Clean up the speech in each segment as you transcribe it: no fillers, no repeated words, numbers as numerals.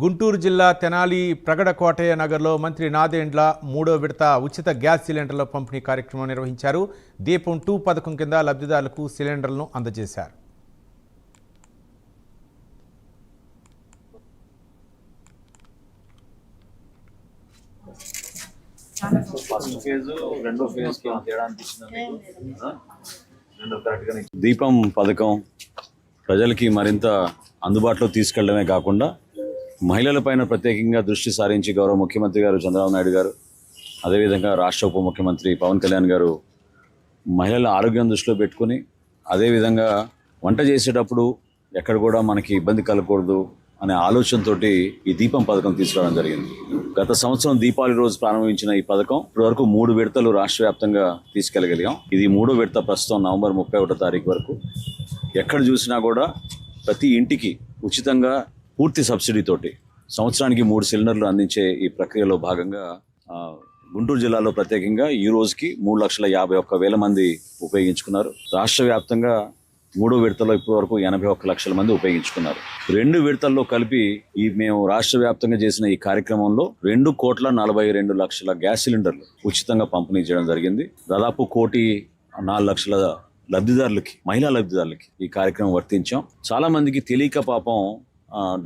గుంటూరు జిల్లా తెనాలి ప్రగడకోటయ్య నగర్లో మంత్రి నాదెండ్ల మూడో విడత ఉచిత గ్యాస్ సిలిండర్ల పంపిణీ కార్యక్రమం నిర్వహించారు. దీపం 2 పథకం కింద లబ్ధిదారులకు సిలిండర్లను అందజేశారు. దీపం పథకం ప్రజలకి మరింత అందుబాటులో తీసుకెళ్లడమే కాకుండా మహిళలపైన ప్రత్యేకంగా దృష్టి సారించి గౌరవ ముఖ్యమంత్రి గారు చంద్రబాబు నాయుడు గారు, అదేవిధంగా రాష్ట్ర ఉప ముఖ్యమంత్రి పవన్ కళ్యాణ్ గారు మహిళల ఆరోగ్యం దృష్టిలో పెట్టుకుని, అదేవిధంగా వంట చేసేటప్పుడు ఎక్కడ కూడా మనకి ఇబ్బంది కలగకూడదు అనే ఆలోచనతోటి ఈ దీపం పథకం తీసుకురావడం జరిగింది. గత సంవత్సరం దీపావళి రోజు ప్రారంభించిన ఈ పథకం ఇప్పటివరకు 3 విడతలు రాష్ట్ర వ్యాప్తంగా తీసుకెళ్లగలిగాం. ఇది 3వ విడత ప్రస్తుతం నవంబర్ 31వ తారీఖు వరకు. ఎక్కడ చూసినా కూడా ప్రతి ఇంటికి ఉచితంగా పూర్తి సబ్సిడీతోటి సంవత్సరానికి 3 సిలిండర్లు అందించే ఈ ప్రక్రియలో భాగంగా గుంటూరు జిల్లాలో ప్రత్యేకంగా ఈ రోజుకి 3,51,000 మంది ఉపయోగించుకున్నారు. రాష్ట్ర వ్యాప్తంగా 3వ విడతలో ఇప్పటి వరకు 81 లక్షల మంది ఉపయోగించుకున్నారు. 2 విడతల్లో కలిపి మేము రాష్ట్ర వ్యాప్తంగా చేసిన ఈ కార్యక్రమంలో 2,42,00,000 గ్యాస్ సిలిండర్లు ఉచితంగా పంపిణీ చేయడం జరిగింది. దాదాపు 1,04,00,000 లబ్ధిదారులకి, మహిళా లబ్ధిదారులకి ఈ కార్యక్రమం వర్తించాం. చాలా మందికి తెలియక పాపం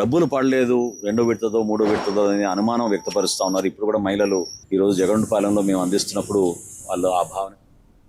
డబ్బులు పడలేదు, 2వ విడతదో 3వ విడతదో అనే అనుమానం వ్యక్తపరుస్తూ ఉన్నారు. ఇప్పుడు కూడా మహిళలు ఈరోజు జగన్పాలెంలో మేము అందిస్తున్నప్పుడు వాళ్ళు ఆ భావన